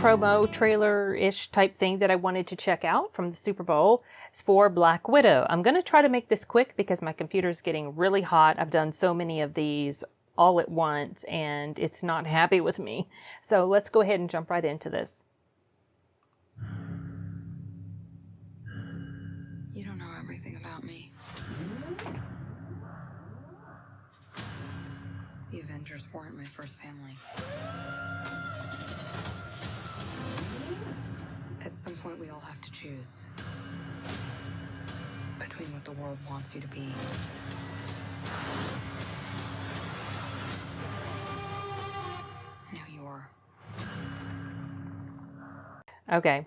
promo trailer-ish type thing that I wanted to check out from the Super Bowl for Black Widow. I'm going to try to make this quick because my computer's getting really hot. I've done so many of these all at once and it's not happy with me. So let's go ahead and jump right into this. You don't know everything about me. The Avengers weren't my first family. At some point, we all have to choose between what the world wants you to be and who you are. Okay.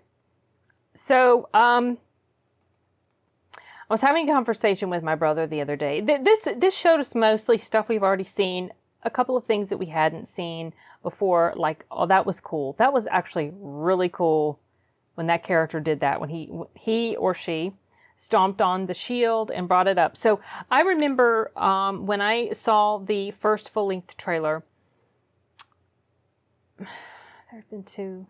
So, I was having a conversation with my brother the other day. This showed us mostly stuff we've already seen, a couple of things that we hadn't seen before, like, oh, that was cool. That was actually really cool when that character did that, when he or she stomped on the shield and brought it up. So I remember when I saw the first full-length trailer, there had been two.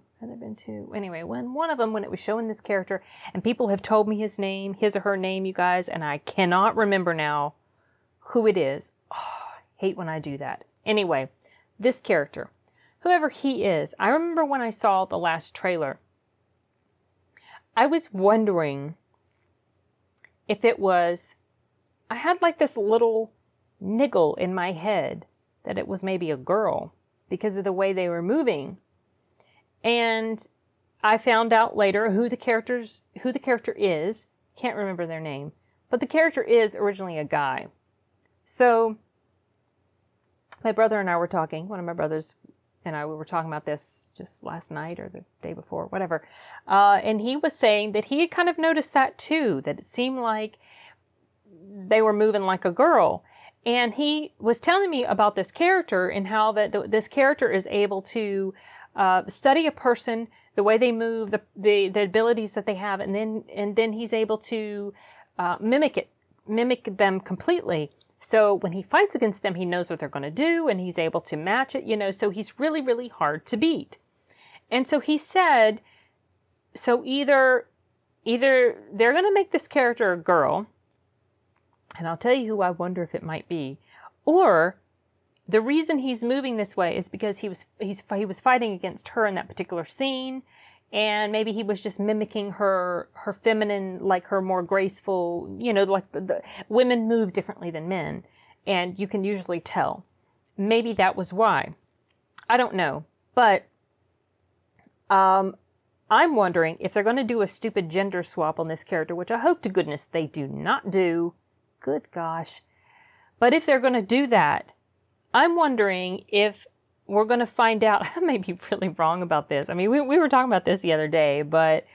Anyway, one of them, when it was showing this character, and people have told me his name, his or her name, you guys, and I cannot remember now who it is. Oh, I hate when I do that. Anyway, this character, whoever he is, I remember when I saw the last trailer, I was wondering if it was, I had like this little niggle in my head that it was maybe a girl because of the way they were moving. And I found out later who the character is. Can't remember their name, but the character is originally a guy. So my brother and I were talking, one of my brothers and I, we were talking about this just last night or the day before, whatever. And he was saying that he had kind of noticed that too, that it seemed like they were moving like a girl. And he was telling me about this character and how that this character is able to study a person, the way they move, the abilities that they have, and then he's able to mimic them completely. So when he fights against them, he knows what they're going to do, and he's able to match it, so he's really, really hard to beat. And so he said, so either they're going to make this character a girl, and I'll tell you who I wonder if it might be, or the reason he's moving this way is because he was fighting against her in that particular scene, and maybe he was just mimicking her feminine, like her more graceful, like the women move differently than men, and you can usually tell. Maybe that was why. I don't know, but I'm wondering if they're going to do a stupid gender swap on this character, which I hope to goodness they do not do. Good gosh. But if they're going to do that, I'm wondering if we're going to find out, I may be really wrong about this. I mean, we were talking about this the other day, but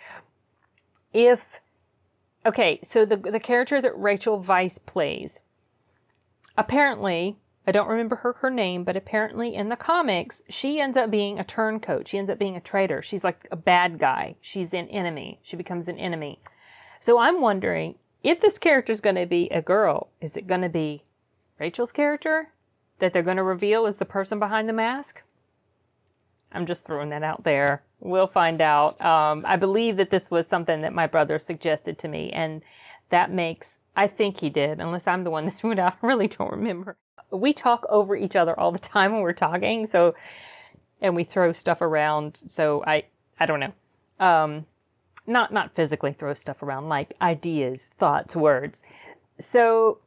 okay, so the character that Rachel Weisz plays, apparently, I don't remember her name, but apparently in the comics, she ends up being a turncoat. She ends up being a traitor. She's like a bad guy. She's an enemy. She becomes an enemy. So I'm wondering, if this character is going to be a girl, is it going to be Rachel's character that they're going to reveal as the person behind the mask? I'm just throwing that out there. We'll find out. I believe that this was something that my brother suggested to me, and that makes, I think he did, unless I'm the one that threw it out. I really don't remember. We talk over each other all the time when we're talking, and we throw stuff around, so I don't know. Not physically throw stuff around, like ideas, thoughts, words. So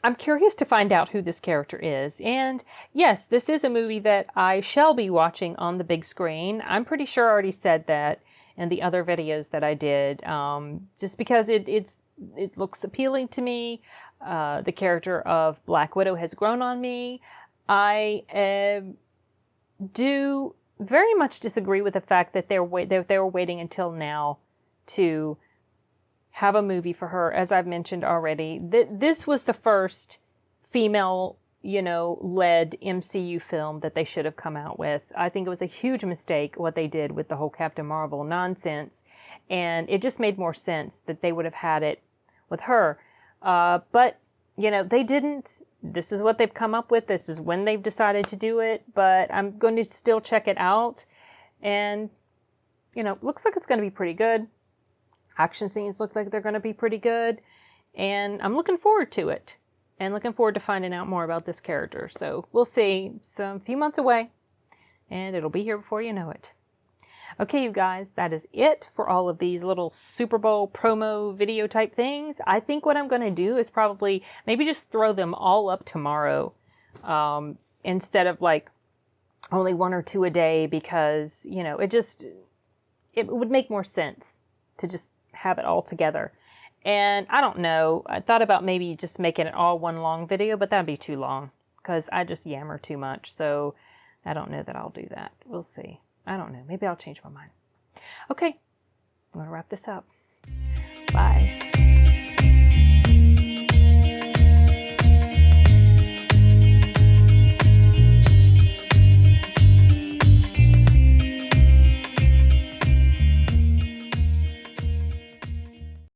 I'm curious to find out who this character is. And yes, this is a movie that I shall be watching on the big screen. I'm pretty sure I already said that in the other videos that I did, just because it looks appealing to me. The character of Black Widow has grown on me. I do very much disagree with the fact that they were waiting until now to have a movie for her. As I've mentioned already, this was the first female, led MCU film that they should have come out with. I think it was a huge mistake what they did with the whole Captain Marvel nonsense, and it just made more sense that they would have had it with her. But they didn't. This is what they've come up with. This is when they've decided to do it, but I'm going to still check it out. And, you know, looks like it's going to be pretty good. Action scenes look like they're going to be pretty good. And I'm looking forward to it. And looking forward to finding out more about this character. So we'll see. So a few months away. And it'll be here before you know it. Okay, you guys, that is it for all of these little Super Bowl promo video type things. I think what I'm going to do is probably maybe just throw them all up tomorrow instead of like only 1 or 2 a day, because, you know, it would make more sense to just have it all together. And I don't know, I thought about maybe just making it all one long video, but that'd be too long because I just yammer too much. So I don't know that I'll do that. We'll see. I don't know. Maybe I'll change my mind. Okay. I'm going to wrap this up. Bye.